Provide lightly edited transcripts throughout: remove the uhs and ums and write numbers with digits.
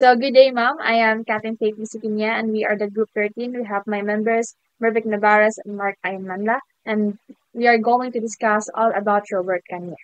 So good day, ma'am. I am Captain Faith Visikinya, and we are the Group 13. We have my members, Mervic Navarez and Mark Aymanla, and we are going to discuss all about Robert Kanye.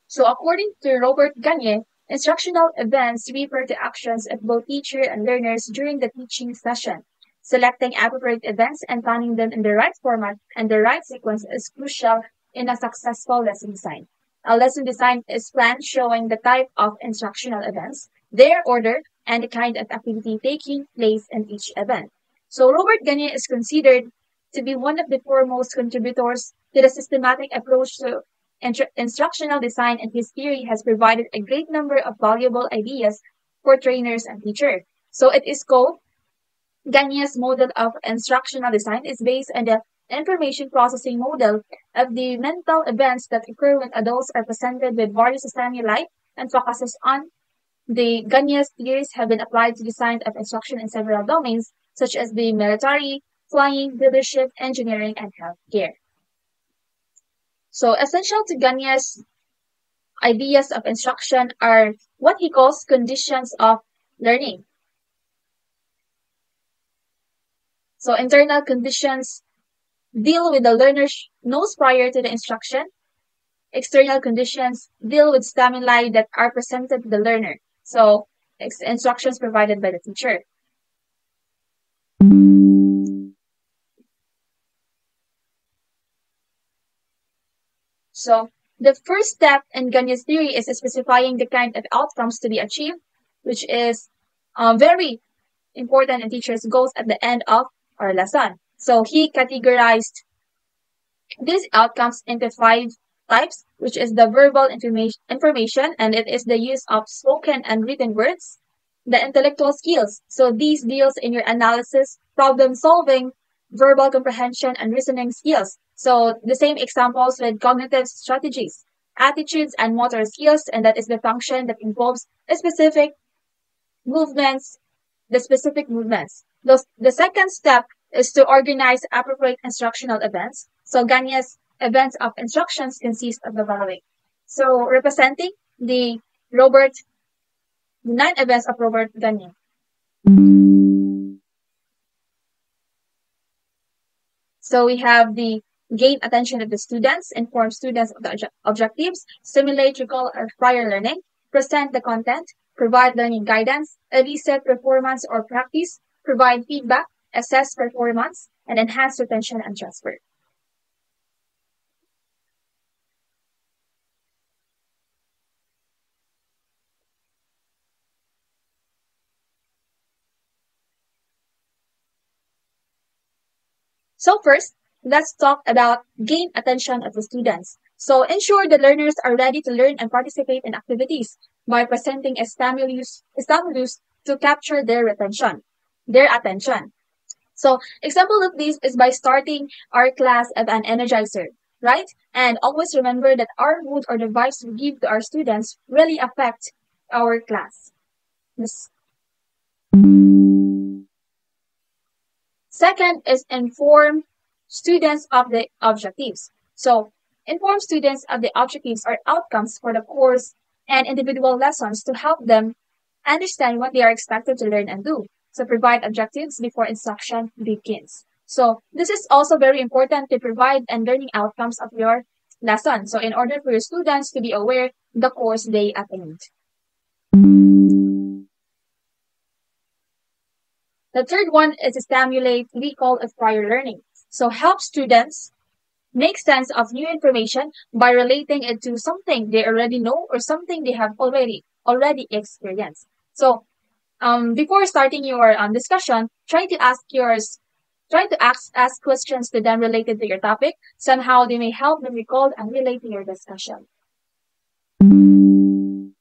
So according to Robert Gagne, instructional events refer to actions of both teacher and learners during the teaching session. Selecting appropriate events and planning them in the right format and the right sequence is crucial in a successful lesson design. A lesson design is planned showing the type of instructional events, their order, and the kind of activity taking place in each event. So Robert Gagne is considered to be one of the foremost contributors to the systematic approach to instructional design, and his theory has provided a great number of valuable ideas for trainers and teachers. So it is called Gagne's model of instructional design is based on the information processing model of the mental events that occur when adults are presented with various stimuli and focuses on the Gagne's theories have been applied to design of instruction in several domains, such as the military, flying, leadership, engineering, and healthcare. So essential to Gagne's ideas of instruction are what he calls conditions of learning. So internal conditions deal with the learner's knows prior to the instruction. External conditions deal with stimuli that are presented to the learner. So instructions provided by the teacher. So the first step in Gagne's theory is specifying the kind of outcomes to be achieved, which is very important in teachers' goals at the end of our lesson. So he categorized these outcomes into five types, which is the verbal information, and it is the use of spoken and written words, the intellectual skills. So these deals in your analysis, problem solving, verbal comprehension, and reasoning skills. So the same examples with cognitive strategies, attitudes, and motor skills, and that is the function that involves specific movements, the specific movements. The second step is to organize appropriate instructional events. So Gagne's events of instructions consist of the following. So representing the 9 events of Robert Gagne. So we have the gain attention of the students, inform students of the objectives, simulate, recall, or prior learning, present the content, provide learning guidance, elicit performance or practice, provide feedback, assess performance, and enhance retention and transfer. So first, let's talk about gain attention of the students. So ensure the learners are ready to learn and participate in activities by presenting a stimulus to capture their attention. So example of this is by starting our class at an energizer, right? And always remember that our mood or the vibes we give to our students really affect our class. Yes. Second is inform students of the objectives. So inform students of the objectives or outcomes for the course and individual lessons to help them understand what they are expected to learn and do. So provide objectives before instruction begins. So this is also very important to provide and learning outcomes of your lesson. So in order for your students to be aware the course they attend. The third one is to stimulate recall of prior learning. So help students make sense of new information by relating it to something they already know or something they have already experienced. So before starting your discussion, try to ask questions to them related to your topic. Somehow they may help them recall and relate to your discussion. The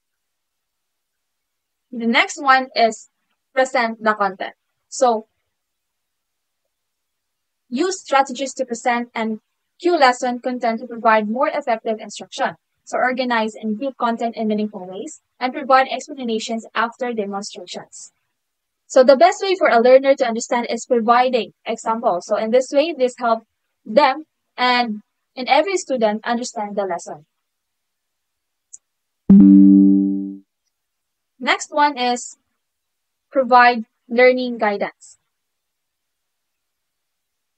next one is present the content. So use strategies to present and cue lesson content to provide more effective instruction. So organize and group content in meaningful ways and provide explanations after demonstrations. So the best way for a learner to understand is providing examples. So in this way, this helps them and every student understand the lesson. Next one is provide learning guidance.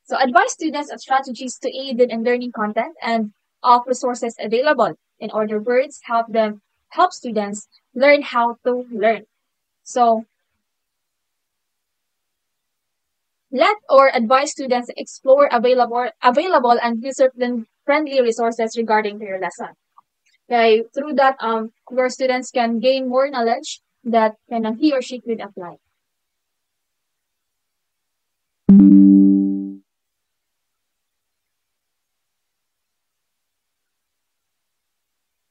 So advise students of strategies to aid them in learning content and of resources available. In other words, help students learn how to learn. So let or advise students explore available and user-friendly resources regarding their lesson. Okay, through that, your students can gain more knowledge that he or she could apply.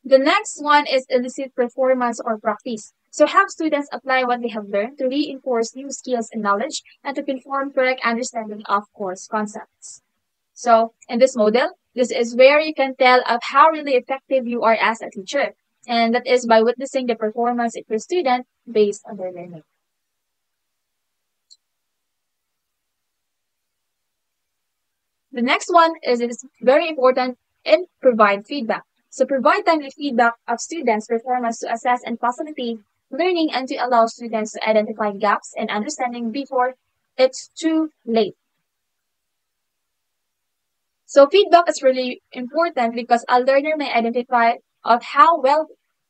The next one is elicit performance or practice. So have students apply what they have learned to reinforce new skills and knowledge and to confirm correct understanding of course concepts. So in this model, this is where you can tell of how really effective you are as a teacher. And that is by witnessing the performance of your student based on their learning. The next one is it is very important and provide feedback. So provide timely feedback of students' performance to assess and facilitate learning and to allow students to identify gaps in understanding before it's too late. So feedback is really important because a learner may identify of how well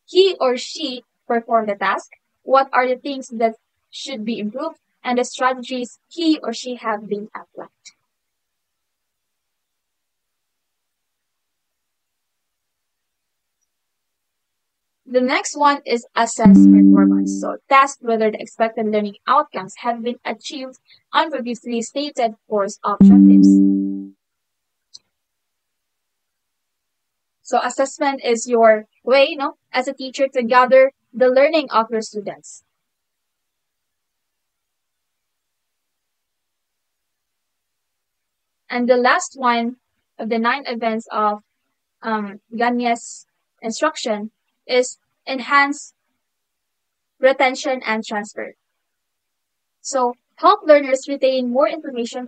he or she performed the task, what are the things that should be improved, and the strategies he or she have been applied. The next one is assess performance. So test whether the expected learning outcomes have been achieved on previously stated course objectives. So assessment is your way, as a teacher to gather the learning of your students. And the last one of the 9 events of Gagne's instruction is enhance retention and transfer. So help learners retain more information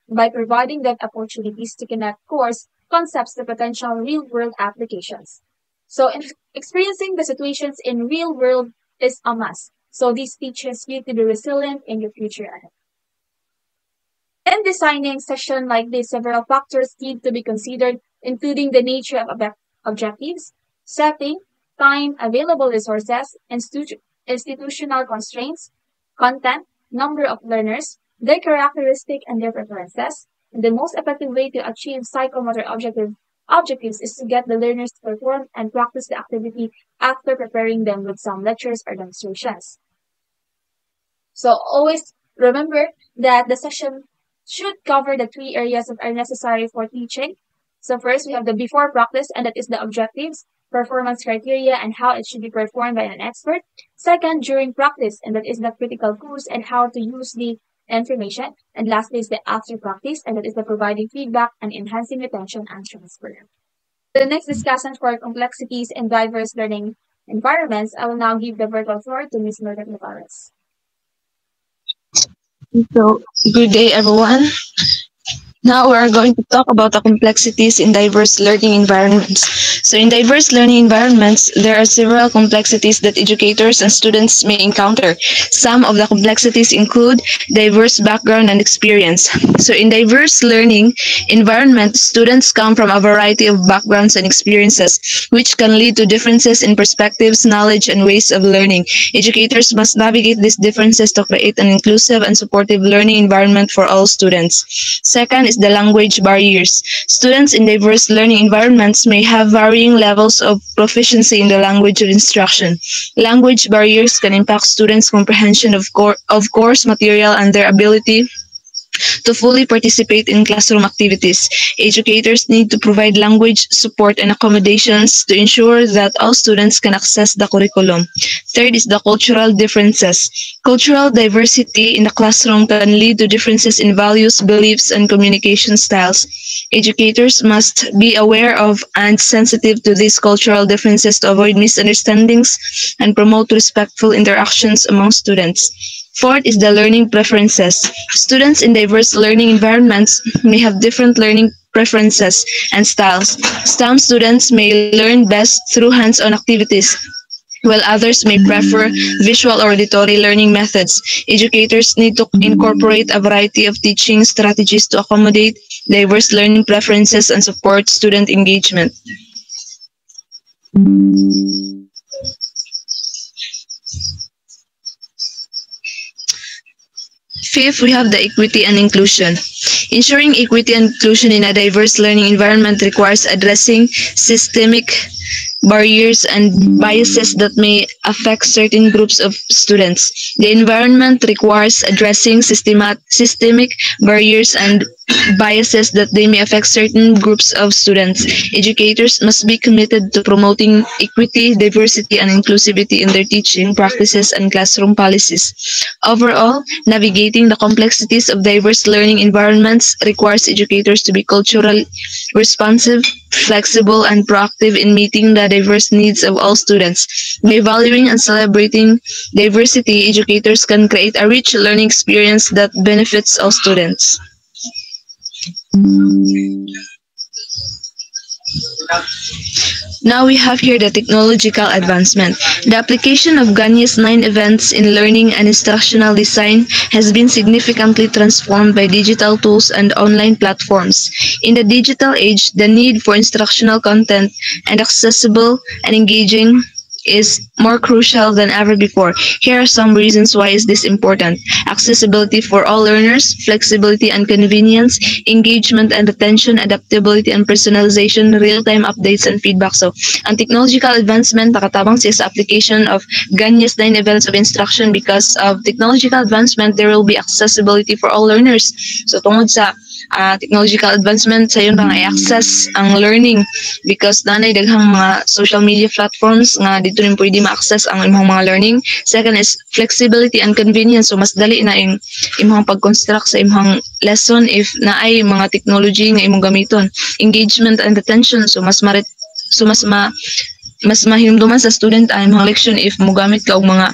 by providing them opportunities to connect course concepts to potential real-world applications. So experiencing the situations in real world is a must. So this teaches you to be resilient in your future ahead. In designing session like this, several factors need to be considered, including the nature of objectives, setting, time, available resources, institutional constraints, content, number of learners, their characteristic and their preferences. And the most effective way to achieve psychomotor objectives is to get the learners to perform and practice the activity after preparing them with some lectures or demonstrations. So always remember that the session should cover the 3 areas that are necessary for teaching. So first we have the before practice, and that is the objectives, performance criteria, and how it should be performed by an expert. Second, during practice, and that is the critical course and how to use the information. And lastly is the after practice, and that is the providing feedback and enhancing retention and transfer. The next discussion for complexities in diverse learning environments, I will now give the virtual floor to Ms. Mildred Navarez. So, good day everyone. Now we are going to talk about the complexities in diverse learning environments. So in diverse learning environments, there are several complexities that educators and students may encounter. Some of the complexities include diverse background and experience. So in diverse learning environments, students come from a variety of backgrounds and experiences, which can lead to differences in perspectives, knowledge, and ways of learning. Educators must navigate these differences to create an inclusive and supportive learning environment for all students. Second is the language barriers. Students in diverse learning environments may have varying levels of proficiency in the language of instruction. Language barriers can impact students' comprehension of course material and their ability to fully participate in classroom activities. Educators need to provide language support and accommodations to ensure that all students can access the curriculum. Third is the cultural differences. Cultural diversity in the classroom can lead to differences in values, beliefs, and communication styles. Educators must be aware of and sensitive to these cultural differences to avoid misunderstandings and promote respectful interactions among students. Fourth is the learning preferences. Students in diverse learning environments may have different learning preferences and styles. Some students may learn best through hands-on activities, while others may prefer visual or auditory learning methods. Educators need to incorporate a variety of teaching strategies to accommodate diverse learning preferences and support student engagement. Fifth, we have the equity and inclusion. Ensuring equity and inclusion in a diverse learning environment requires addressing systemic barriers and biases that may affect certain groups of students. The environment requires addressing systemic barriers and biases that they may affect certain groups of students. Educators must be committed to promoting equity, diversity, and inclusivity in their teaching practices and classroom policies. Overall, navigating the complexities of diverse learning environments requires educators to be culturally responsive, flexible, and proactive in meeting the diverse needs of all students. By valuing and celebrating diversity, educators can create a rich learning experience that benefits all students. Now we have here the technological advancement. The application of Gagne's 9 events in learning and instructional design has been significantly transformed by digital tools and online platforms. In the digital age, the need for instructional content and accessible and engaging is more crucial than ever before. Here are some reasons why is this important. Accessibility for all learners, flexibility and convenience, engagement and retention, adaptability and personalization, real-time updates and feedback. So, ang technological advancement nakatabang siya sa application of Gagne's 9 events of instruction. Because of technological advancement, there will be accessibility for all learners. So, tungod sa technological advancement, sa yun lang i-access ang learning because nanay daghang mga social media platforms nga dito rin pwede ma-access ang imong mga learning. Second is flexibility and convenience. So mas dali na imong pag-construct sa imong lesson if naay mga technology nga imong gamiton. Engagement and retention. So mas mahimduman sa student ang mga leksyon if mogamit ka og mga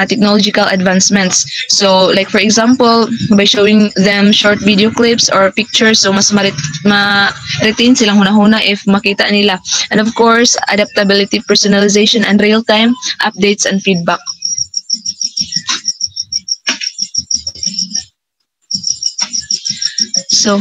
technological advancements. So like for example, by showing them short video clips or pictures, so mas ma-retain silang hunahuna if makita nila. And of course, adaptability, personalization, and real-time updates and feedback. So,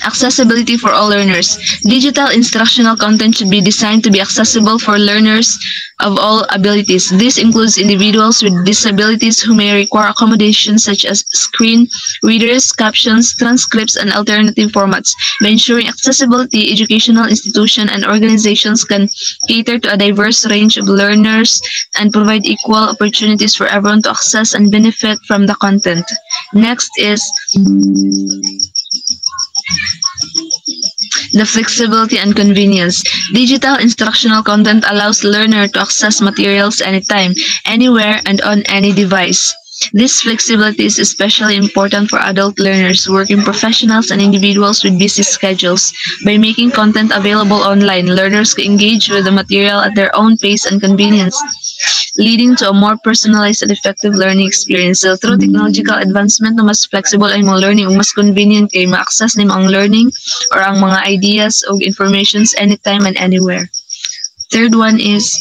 accessibility for all learners. Digital instructional content should be designed to be accessible for learners of all abilities. This includes individuals with disabilities who may require accommodations such as screen readers, captions, transcripts, and alternative formats. By ensuring accessibility, educational institutions and organizations can cater to a diverse range of learners and provide equal opportunities for everyone to access and benefit from the content. Next is the flexibility and convenience. Digital instructional content allows learner to access materials anytime, anywhere, and on any device. This flexibility is especially important for adult learners, working professionals, and individuals with busy schedules. By making content available online, learners can engage with the material at their own pace and convenience, leading to a more personalized and effective learning experience. So, through technological advancement na mas flexible ay mga learning, mas convenient kay ma-access nimo ang learning or ang mga ideas o informations anytime and anywhere. Third one is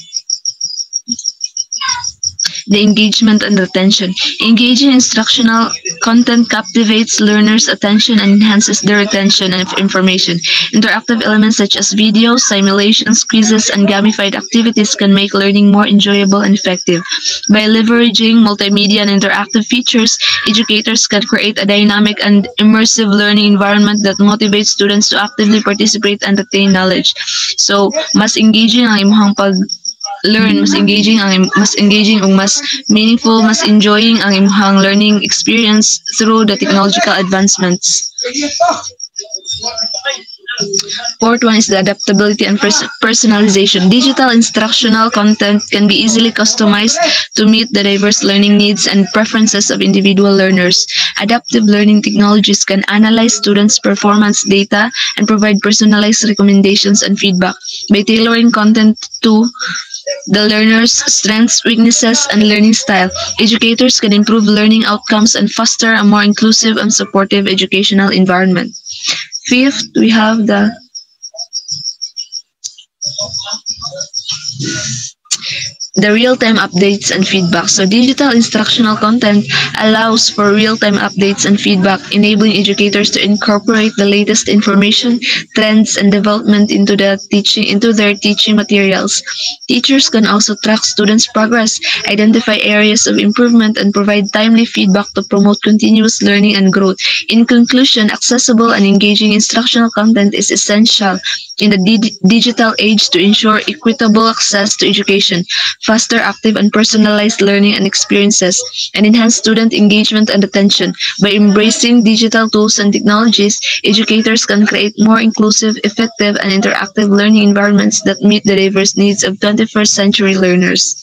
the engagement and retention. Engaging instructional content captivates learners' attention and enhances their retention of information. Interactive elements such as videos, simulations, quizzes, and gamified activities can make learning more enjoyable and effective. By leveraging multimedia and interactive features, educators can create a dynamic and immersive learning environment that motivates students to actively participate and retain knowledge. So, mas engaging ang imong learn, mas engaging ug mas meaningful, mas enjoying ang imong learning experience through the technological advancements. Fourth one is the adaptability and personalization. Digital instructional content can be easily customized to meet the diverse learning needs and preferences of individual learners. Adaptive learning technologies can analyze students' performance data and provide personalized recommendations and feedback. By tailoring content to the learner's strengths, weaknesses, and learning style, educators can improve learning outcomes and foster a more inclusive and supportive educational environment. Fifth, we have the real-time updates and feedback. So digital instructional content allows for real-time updates and feedback, enabling educators to incorporate the latest information, trends, and development into their teaching materials. Teachers can also track students' progress, identify areas of improvement, and provide timely feedback to promote continuous learning and growth. In conclusion, accessible and engaging instructional content is essential in the digital age to ensure equitable access to education, faster, active, and personalized learning and experiences, and enhance student engagement and attention. By embracing digital tools and technologies, educators can create more inclusive, effective, and interactive learning environments that meet the diverse needs of 21st century learners.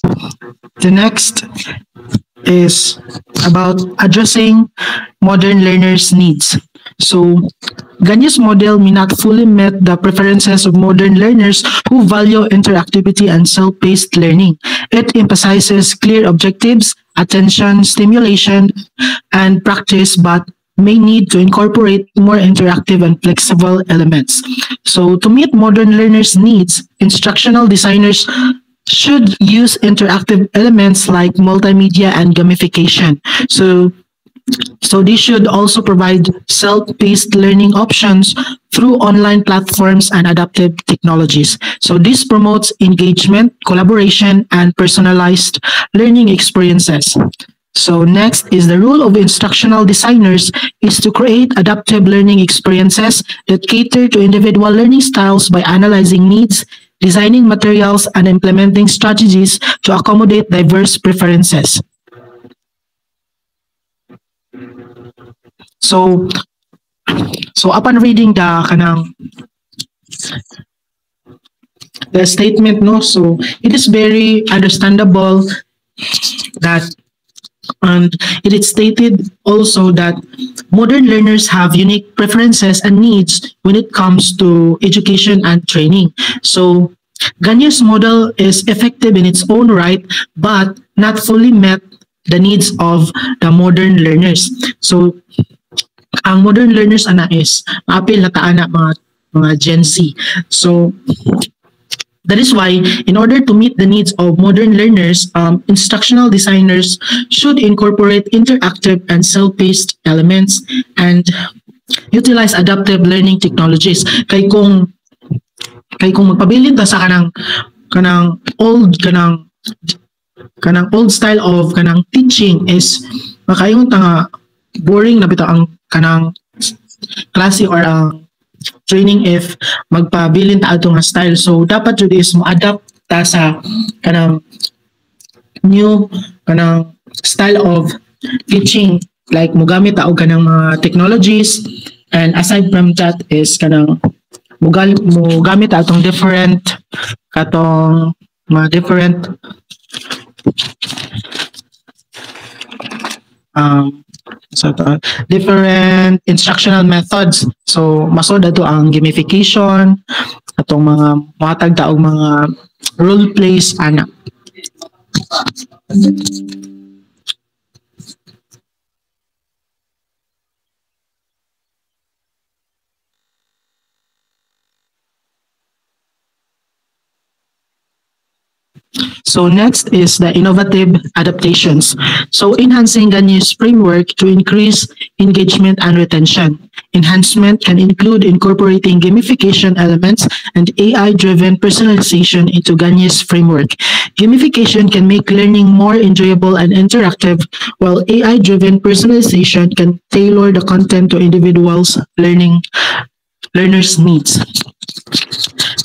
The next is about addressing modern learners' needs. So, Ganya's model may not fully met the preferences of modern learners who value interactivity and self-paced learning. It emphasizes clear objectives, attention, stimulation, and practice, but may need to incorporate more interactive and flexible elements. So, to meet modern learners' needs, instructional designers should use interactive elements like multimedia and gamification. So they should also provide self-paced learning options through online platforms and adaptive technologies. So this promotes engagement, collaboration, and personalized learning experiences. So next is the role of instructional designers is to create adaptive learning experiences that cater to individual learning styles by analyzing needs, designing materials, and implementing strategies to accommodate diverse preferences. So, so upon reading the statement, no, so it is very understandable that, and it is stated also that modern learners have unique preferences and needs when it comes to education and training. So Ganya's model is effective in its own right, but not fully met the needs of the modern learners. So ang modern learners ana is maapil na taana mga Gen Z. So that is why, in order to meet the needs of modern learners, instructional designers should incorporate interactive and self-paced elements and utilize adaptive learning technologies. Kay kung magpabilin ta sa kanang old style of kanang teaching is makayong tanga boring na bitaw ang kanang klase or ang training if magpabilin ta ato nga style. So dapat jud is mo-adapt ta sa kanang new kanang style of teaching, like mogamit ta og kanang mga technologies, and aside from that is kanang mogamit ta atong different different instructional methods. So masod ato ang gamification, atong mga matag taog mga role plays ana. So next is the innovative adaptations. So enhancing Ganya's framework to increase engagement and retention. Enhancement can include incorporating gamification elements and AI-driven personalization into Ganya's framework. Gamification can make learning more enjoyable and interactive, while AI-driven personalization can tailor the content to individuals' learners' needs.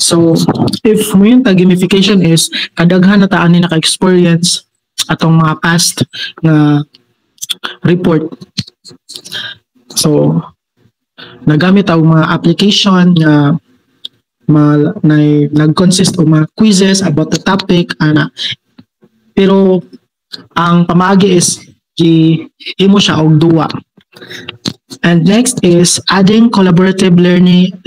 So, if mo yung gamification is kadaghan na taan ni naka-experience atong mga past na report. So, nagamit ang mga application na nag-consist of mga quizzes about the topic ana. Pero ang pamaagi is imo siya og duwa. And next is adding collaborative learning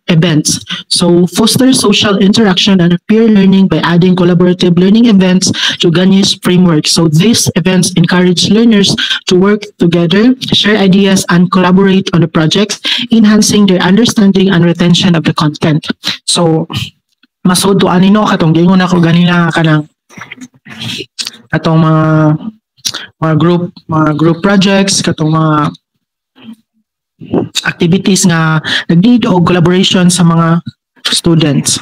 events. So foster social interaction and peer learning by adding collaborative learning events to Ganya's framework. So these events encourage learners to work together, share ideas, and collaborate on the projects, enhancing their understanding and retention of the content. So masod to anino katong gingon ako ganina kanang katong mga group projects, katong mga activities nga nag-need og collaboration sa mga students.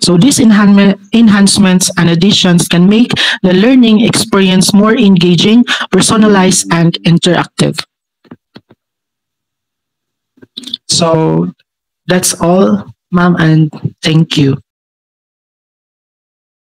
So these enhancements and additions can make the learning experience more engaging, personalized, and interactive. So that's all, ma'am, and thank you.